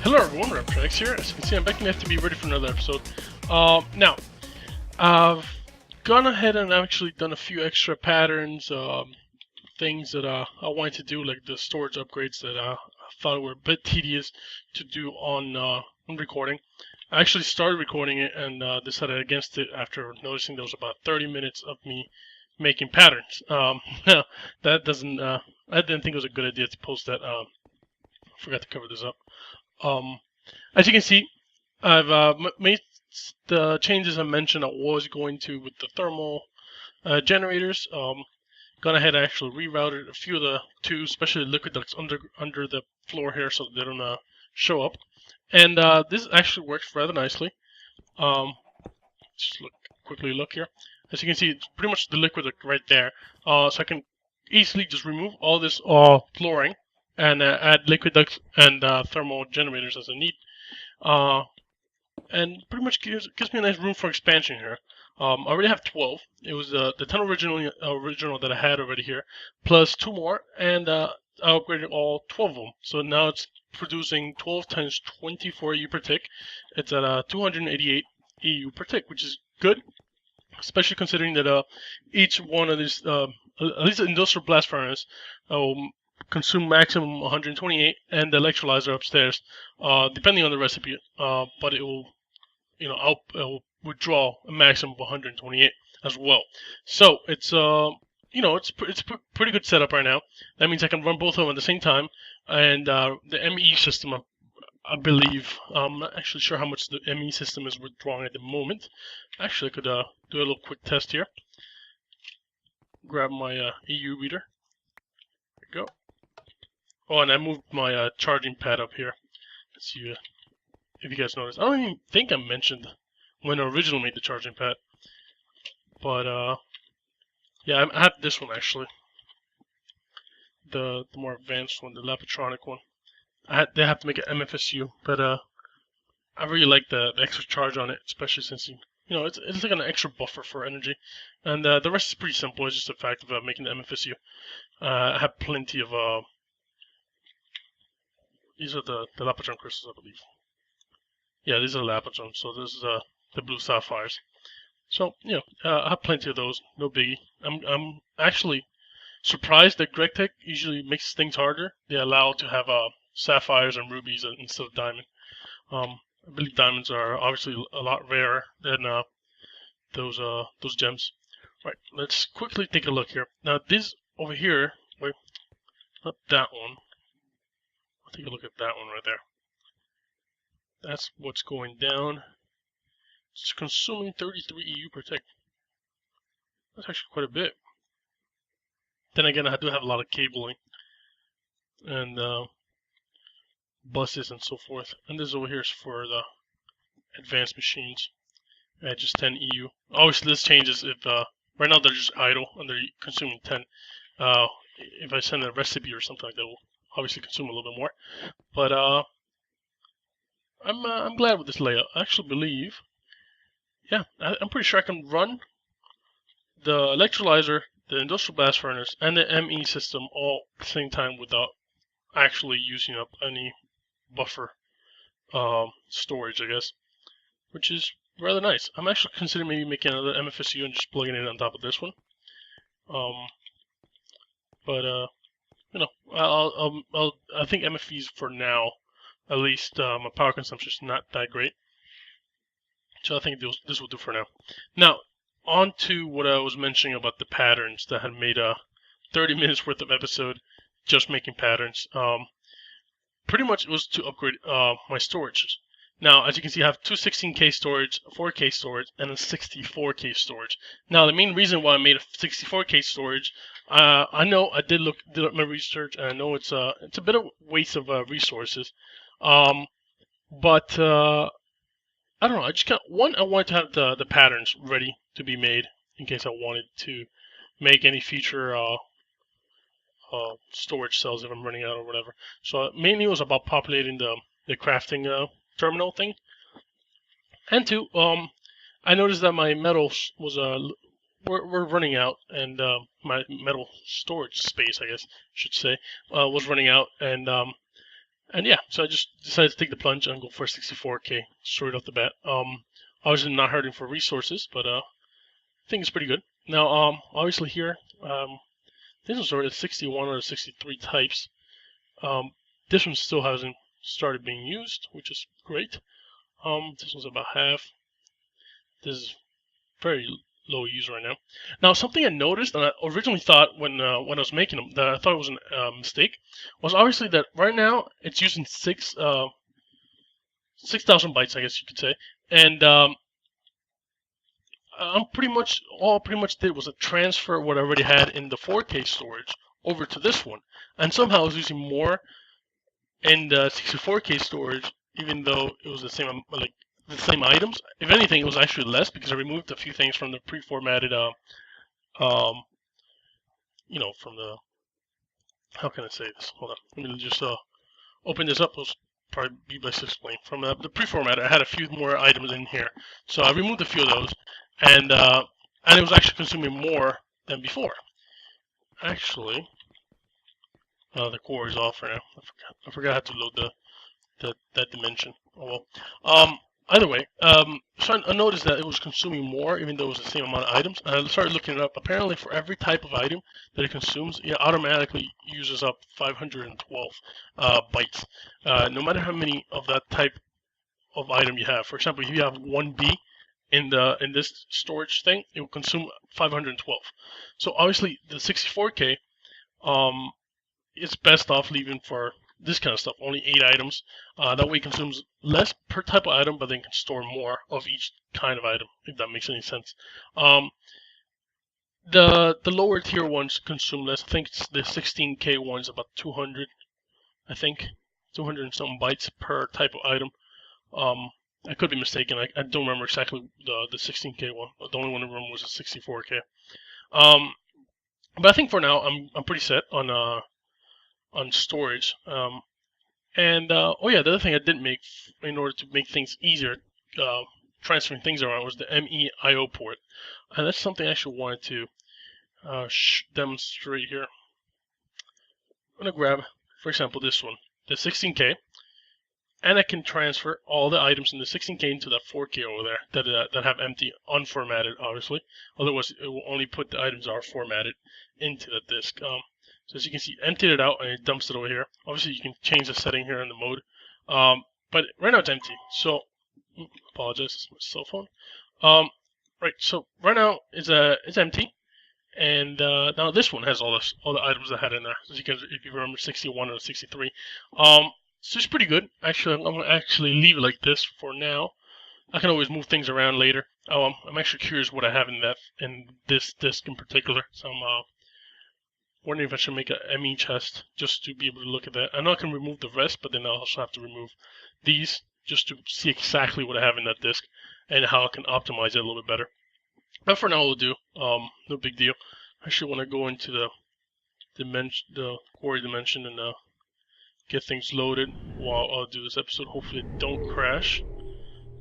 Hello everyone, Railcraft here. As you can see, I'm back in FTB ready for another episode. Now, I've gone ahead and actually done a few extra patterns, things that I wanted to do, like the storage upgrades that I thought were a bit tedious to do on recording. I actually started recording it and decided against it after noticing there was about 30 minutes of me making patterns. That doesn't, I didn't think it was a good idea to post that. Forgot to cover this up. As you can see, I've made the changes I mentioned I was going to with the thermal generators. Gone ahead and actually rerouted a few of the tubes, especially the liquid ducts under the floor here, so they don't show up. And this actually works rather nicely. Just quickly look here. As you can see, it's pretty much the liquid duct right there. So I can easily just remove all this flooring and add liquid ducts and thermal generators as I need. And pretty much gives me a nice room for expansion here. I already have 12. It was the 10 original that I had already here, plus 2 more, and I upgraded all 12 of them. So now it's producing 12 times 24 EU per tick. It's at 288 EU per tick, which is good, especially considering that each one of these, at least the industrial blast furnace, consume maximum 128, and the electrolyzer upstairs, depending on the recipe, but it will, it will withdraw a maximum of 128 as well. So it's it's pretty good setup right now. That means I can run both of them at the same time, and the ME system, I believe, I'm not actually sure how much the ME system is withdrawing at the moment. Actually, I could do a little quick test here. Grab my EU reader. There we go. Oh, and I moved my charging pad up here. Let's see if you guys noticed. I don't even think I mentioned when I originally made the charging pad. But, yeah, I have this one actually. The more advanced one, the Lapatronic one. They have to make an MFSU, but I really like the extra charge on it, especially since it's like an extra buffer for energy. And the rest is pretty simple. It's just the fact of making the MFSU. I have plenty of these are the Lapatron crystals, I believe. Yeah, these are Lapatron, so this is the blue sapphires. So, I have plenty of those, no biggie. I'm actually surprised that GregTech usually makes things harder. They allow to have sapphires and rubies instead of diamond. I believe diamonds are obviously a lot rarer than those gems. Right, let's quickly take a look here. Now, this over here, wait, not that one. I'll take a look at that one right there. That's what's going down. It's consuming 33 EU per tick. That's actually quite a bit. Then again, I do have a lot of cabling and buses and so forth. And this over here is for the advanced machines at just 10 EU. Obviously, this changes if right now they're just idle and they're consuming 10. If I send a recipe or something like that, will obviously consume a little bit more. But I'm glad with this layout. I actually believe, yeah, I'm pretty sure I can run the electrolyzer, the industrial blast furnace, and the ME system all at the same time without actually using up any buffer storage, I guess, which is rather nice. I'm actually considering maybe making another MFSU and just plugging it on top of this one. But I think MFEs for now, at least my power consumption is not that great. So I think this will do for now. Now, on to what I was mentioning about the patterns that had made a 30 minutes worth of episode just making patterns. Pretty much it was to upgrade my storages. Now, as you can see, I have two 16K storage, 4K storage, and a 64K storage. Now, the main reason why I made a 64K storage, I know I did my research, and I know it's a bit of a waste of resources. But I don't know. I just I wanted to have the patterns ready to be made in case I wanted to make any future storage cells if I'm running out or whatever. So mainly it was about populating the crafting terminal thing. And two, I noticed that my metals was we're running out, and my metal storage space, I guess should say, was running out, and And yeah, so I just decided to take the plunge and go for 64k straight off the bat. Obviously not hurting for resources, but I think it's pretty good. Now, obviously here, this one's already 61 or 63 types. This one still hasn't started being used, which is great. This one's about half. This is very low use right now. Now, something I noticed, and I originally thought when I was making them, that I thought it was a mistake, was obviously that right now it's using 6,000 bytes, I guess you could say, and I'm pretty much did was a transfer what I already had in the 4K storage over to this one, and somehow I was using more in the 64K storage, even though it was the same the same items. If anything, it was actually less because I removed a few things from the pre-formatted from the, how can I say this? Hold on, let me just open this up. It'll probably be best to explain. From the pre-formatted, I had a few more items in here, so I removed a few of those, and it was actually consuming more than before. Actually, the core is off right now. I forgot how to load that dimension. Oh well. Either way, so I noticed that it was consuming more, even though it was the same amount of items. And I started looking it up. Apparently, for every type of item that it consumes, it automatically uses up 512 bytes. No matter how many of that type of item you have. For example, if you have 1B in this storage thing, it will consume 512. So obviously, the 64K it's best off leaving for this kind of stuff, only 8 items. That way it consumes less per type of item, but then can store more of each kind of item, if that makes any sense. The lower tier ones consume less. I think it's the 16K ones, about 200, I think, 200 and some bytes per type of item. I could be mistaken. I don't remember exactly the 16K one. The only one I remember was the 64K. But I think for now I'm pretty set on storage. Oh yeah, the other thing I did make in order to make things easier, transferring things around, was the MEIO port, and that's something I actually wanted to demonstrate here. I'm gonna grab, for example, this one, the 16K, and I can transfer all the items in the 16K into that 4K over there that have empty, unformatted, obviously. Otherwise, it will only put the items that are formatted into the disk. So as you can see, emptied it out and it dumps it over here. Obviously, you can change the setting here in the mode, but right now it's empty. So, apologize, it's my cell phone. Right, so right now it's empty, and now this one has all the items I had in there. As you can, if you remember, 61 or 63. So it's pretty good. Actually, I'm gonna actually leave it like this for now. I can always move things around later. I'm actually curious what I have in this disk in particular. So I'm wondering if I should make a ME chest just to be able to look at that. I know I can remove the rest, but then I'll also have to remove these just to see exactly what I have in that disk and how I can optimize it a little bit better. But for now, we'll do. No big deal. I actually want to go into the quarry dimension and get things loaded while I'll do this episode. Hopefully, it don't crash.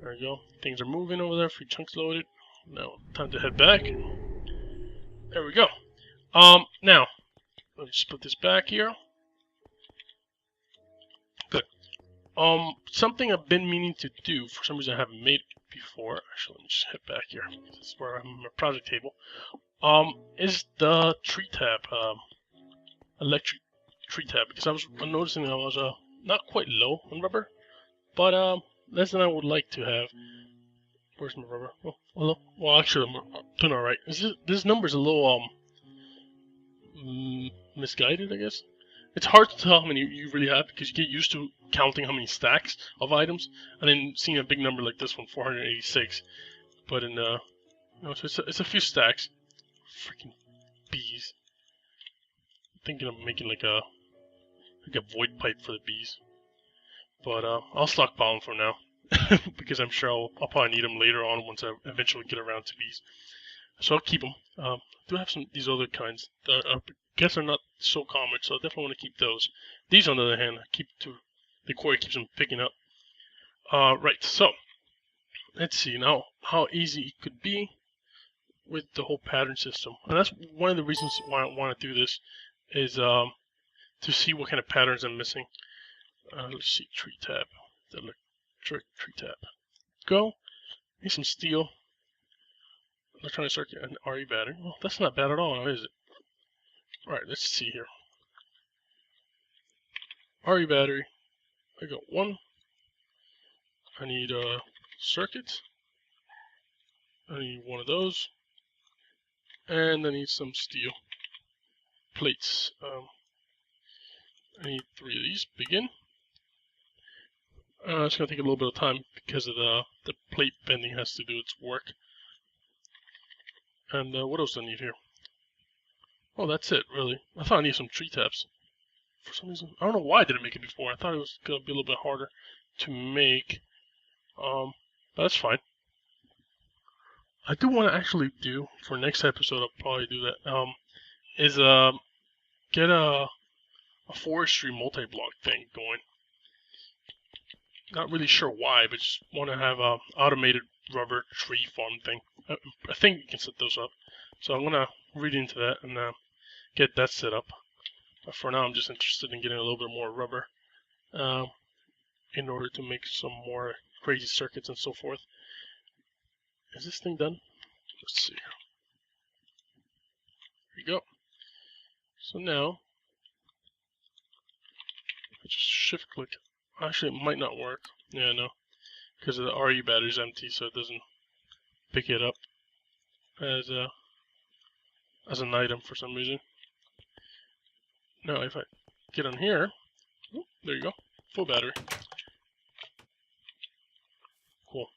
There we go. Things are moving over there. Free chunks loaded. Now, time to head back. There we go. Now, let me just put this back here. Good. Something I've been meaning to do, for some reason I haven't made it before. Actually, let me just head back here. This is where I'm in my project table. Is the tree tab, electric tree tab, because I'm noticing I was not quite low on rubber, but less than I would like to have. Where's my rubber? Oh, hello. Well, actually, I'm doing all right. This number's a little misguided, I guess. It's hard to tell how many you really have because you get used to counting how many stacks of items, and then seeing a big number like this one, 486. But in so it's a few stacks. Freaking bees. I'm thinking of making like a void pipe for the bees. But I'll stockpile them for now because I'm sure I'll probably need them later on once I eventually get around to bees. So I'll keep them. I do have these other kinds that I guess are not so common, so I definitely want to keep those. These, on the other hand, the quarry keeps them picking up. Right, so let's see now how easy it could be with the whole pattern system. And that's one of the reasons why I want to do this, is to see what kind of patterns I'm missing. Let's see, tree tab, the electric tree tab. Go. Need some steel. Electronic circuit and RE battery. Well, that's not bad at all, is it? All right, let's see here. RE battery. I got one. I need a circuit. I need one of those, and I need some steel plates. I need 3 of these. Begin. It's gonna take a little bit of time because of the plate bending has to do its work. And what else do I need here? Oh, that's it, really. I thought I needed some tree tabs. For some reason, I don't know why I didn't make it before. I thought it was gonna be a little bit harder to make. But that's fine. I do want to actually do for next episode. I'll probably do that. Is get a forestry multi-block thing going. Not really sure why, but just want to have a automated rubber tree farm thing. I think you can set those up. So I'm gonna read into that and get that set up. But for now, I'm just interested in getting a little bit more rubber in order to make some more crazy circuits and so forth. Is this thing done? Let's see. There we go. So now, I just shift click. Actually, it might not work. Yeah, no, because the RE battery is empty, so it doesn't pick it up as an item for some reason. Now, if I get on here, oh, there you go, full battery. Cool.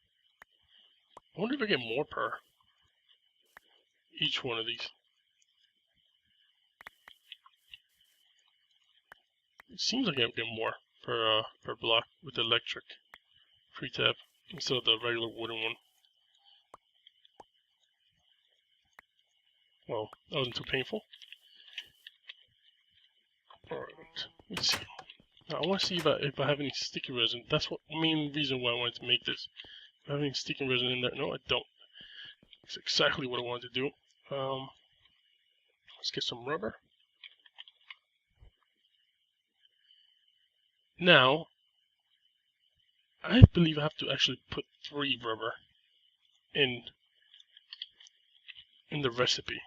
I wonder if I get more per each one of these. It seems like I get more per block with the electric tree tab instead of the regular wooden one. Well, that wasn't too painful. Alright, let's see. Now I want to see if I have any sticky resin. That's what main reason why I wanted to make this. Do I have any sticky resin in there? No, I don't. That's exactly what I wanted to do. Let's get some rubber. Now, I believe I have to actually put 3 rubber in the recipe.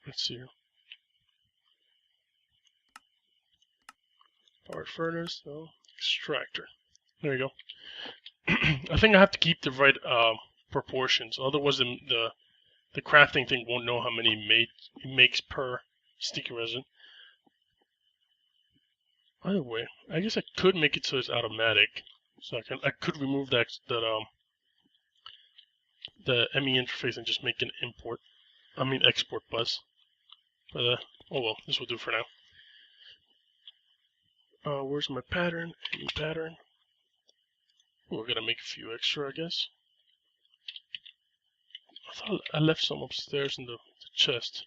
Let's see here. Power furnace, no. Extractor. There you go. I think I have to keep the right proportions, otherwise the crafting thing won't know how many it makes per sticky resin. Either way, I guess I could make it so it's automatic. So I could remove the ME interface and just make an export bus. But oh well, this will do for now. Where's my pattern? New pattern. Ooh, we're gonna make a few extra, I guess. I thought I left some upstairs in the chest.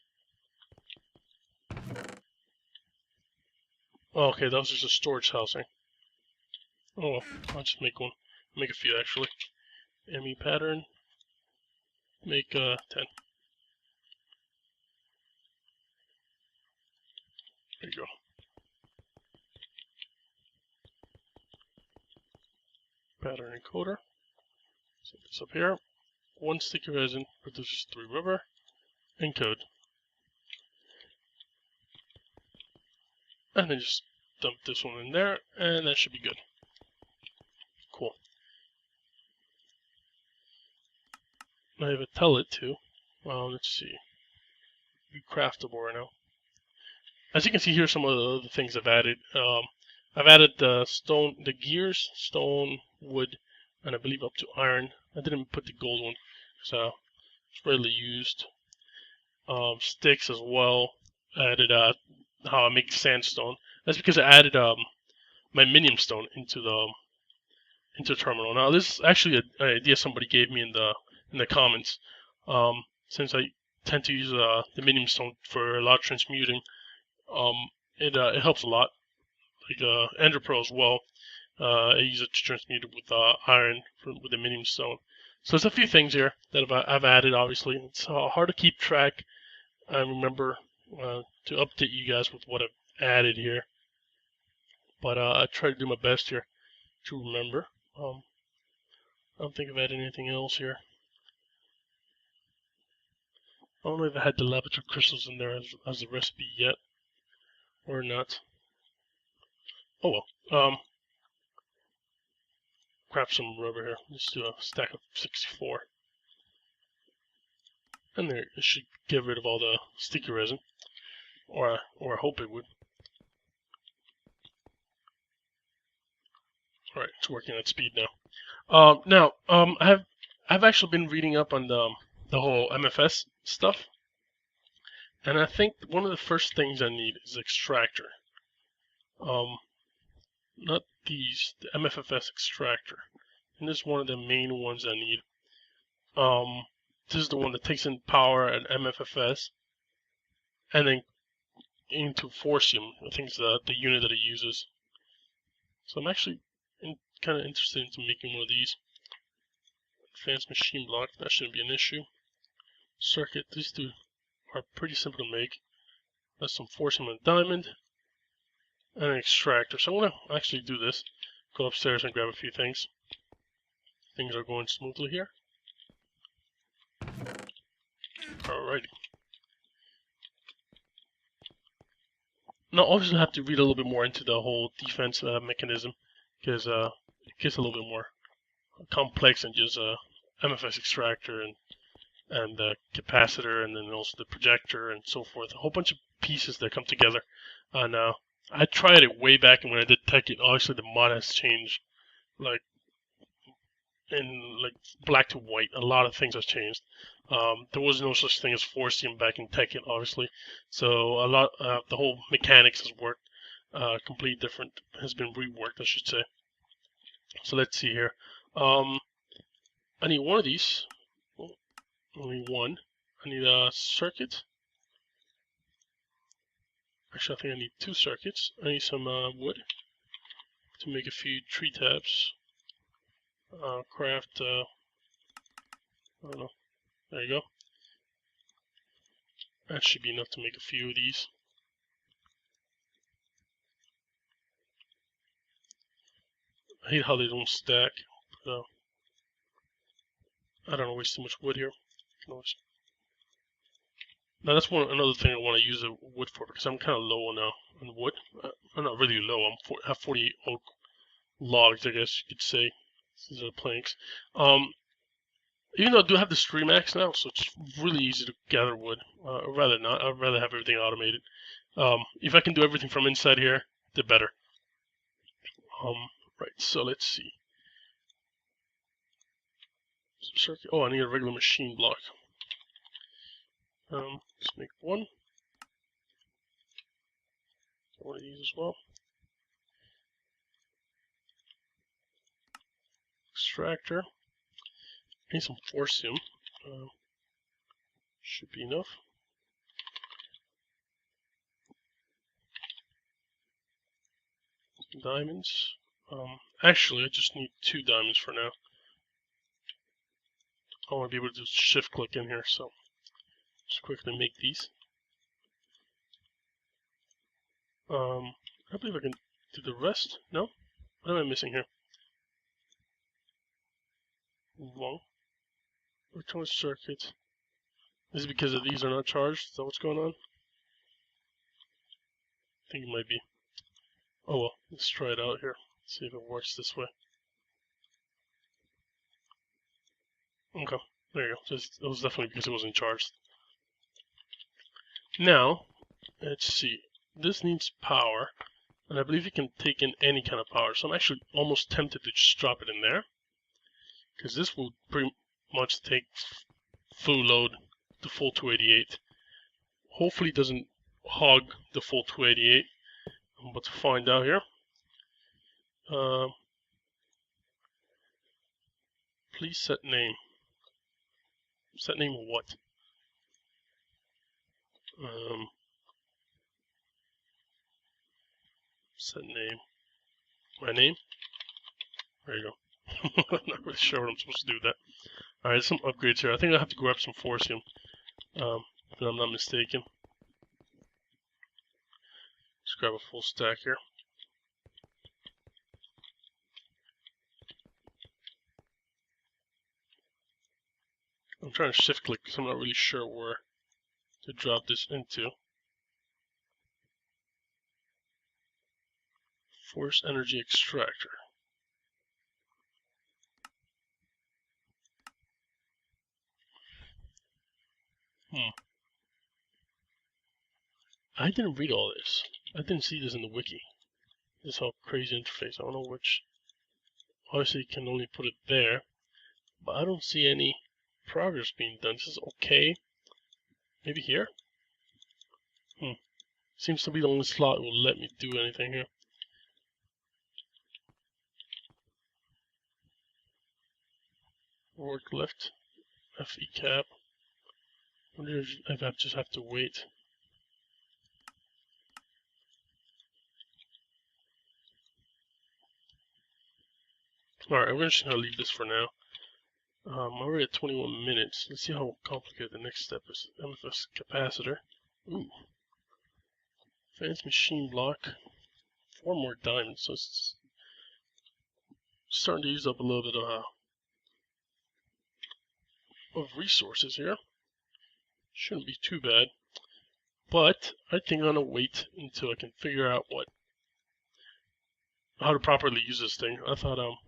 Oh, okay, that was just a storage housing. Oh well, I'll just make one. Make a few actually. ME pattern. Make 10. There you go. Pattern encoder. Set this up here. 1 sticky resin produces 3 rubber. Encode. And then just dump this one in there, and that should be good. Cool. I have a pellet too. Well, let's see. Be craftable right now. As you can see here, some of the other things I've added. I've added the gears, stone, wood, and I believe up to iron. I didn't put the gold one because it's rarely used. Sticks as well. I added how I make sandstone. That's because I added my minium stone into the terminal. Now this is actually an idea somebody gave me in the comments. Since I tend to use the minium stone for a lot of transmuting, it helps a lot. Like ender pearl as well. I use it to transmute it with iron with the minium stone. So there's a few things here that I've added. Obviously, it's hard to keep track. I remember to update you guys with what I've added here, but I try to do my best here to remember. I don't think I've added anything else here. I don't know if I had the laboratory crystals in there as a recipe yet or not. Oh well. Grab some rubber here. Let's do a stack of 64. And there, it should get rid of all the sticky resin. Or I hope it would. Alright, it's working at speed now. I've actually been reading up on the whole MFS stuff. And I think one of the first things I need is extractor. Not these, the MFFS extractor. And this is one of the main ones I need. This is the one that takes in power at MFFS and then into Forcium. I think it's the unit that it uses. So I'm actually kind of interested into making one of these. Advanced machine block, that shouldn't be an issue. Circuit, these two are pretty simple to make. That's some Forcium and diamond. And an extractor. So I want to actually do this. Go upstairs and grab a few things. Things are going smoothly here. Alrighty. Now, obviously, I have to read a little bit more into the whole defense mechanism because it gets a little bit more complex than just MFS extractor and the capacitor, and then also the projector and so forth. A whole bunch of pieces that come together. And I tried it way back when I did tech it. Obviously, the mod has changed, like in like black to white. A lot of things have changed. There was no such thing as Forcium back in tech it, obviously. So a lot, the whole mechanics has worked completely different. Has been reworked, I should say. So let's see here. I need one of these. Oh, only one. I need a circuit. Actually, I think I need 2 circuits. I need some wood to make a few tree tabs. Craft, I don't know. There you go. That should be enough to make a few of these. I hate how they don't stack. But, I don't waste too much wood here. Now that's another thing I want to use the wood for, because I'm kind of low now on wood. I'm not really low. I have 48 oak logs, I guess you could say. These are planks. Even though I do have the Stream Axe now, so it's really easy to gather wood. I'd rather not. I'd rather have everything automated. If I can do everything from inside here, the better. Right, so let's see. Circuit. Oh, I need a regular machine block. Let's make one. One of these as well. Extractor. I need some Forcium. Should be enough. Some diamonds. Actually, I just need 2 diamonds for now. I want to be able to just shift click in here, so just quickly make these. I believe I can do the rest. No? What am I missing here? Long. Electronic circuit. Is it because these are not charged? Is that what's going on? I think it might be. Oh well, let's try it out here. See if it works this way. Okay, there you go. It was definitely because it wasn't charged. Now, let's see. This needs power, and I believe it can take in any kind of power. So I'm actually almost tempted to just drop it in there, because this will pretty much take full load, the full 288. Hopefully it doesn't hog the full 288. I'm about to find out here. Please set name. Set name of what? Set name. My name? There you go. I'm not really sure what I'm supposed to do with that. Alright, some upgrades here. I think I have to grab some Forcium. If I'm not mistaken. Let's grab a full stack here. I'm trying to shift click because I'm not really sure where to drop this into. Force energy extractor. I didn't read all this. I didn't see this in the wiki. This whole crazy interface. I don't know which. Obviously, you can only put it there, but I don't see any progress being done. This is okay. Maybe here? Seems to be the only slot that will let me do anything here. Work lift. FE cap. I wonder if I just have to wait. Alright, we're just gonna leave this for now. I'm already at 21 minutes. Let's see how complicated the next step is. MFS capacitor. Ooh. Advanced machine block. 4 more diamonds, so it's starting to use up a little bit of resources here. Shouldn't be too bad. But I think I'm gonna wait until I can figure out how to properly use this thing. I thought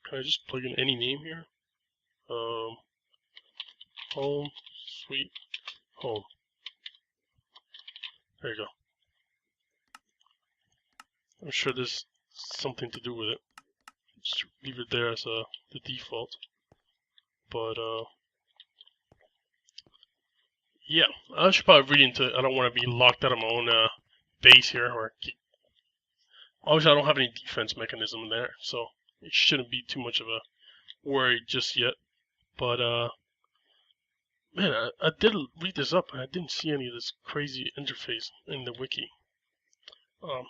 can I just plug in any name here? Home, sweet home. There you go. I'm sure there's something to do with it. Just leave it there as the default. But yeah, I should probably read into it. I don't want to be locked out of my own base here, or obviously I don't have any defense mechanism there, so it shouldn't be too much of a worry just yet. But man, I did read this up and I didn't see any of this crazy interface in the wiki.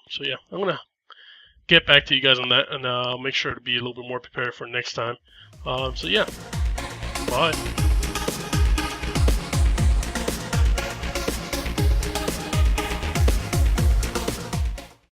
So yeah, I'm gonna get back to you guys on that, and I'll make sure to be a little bit more prepared for next time. So yeah, bye.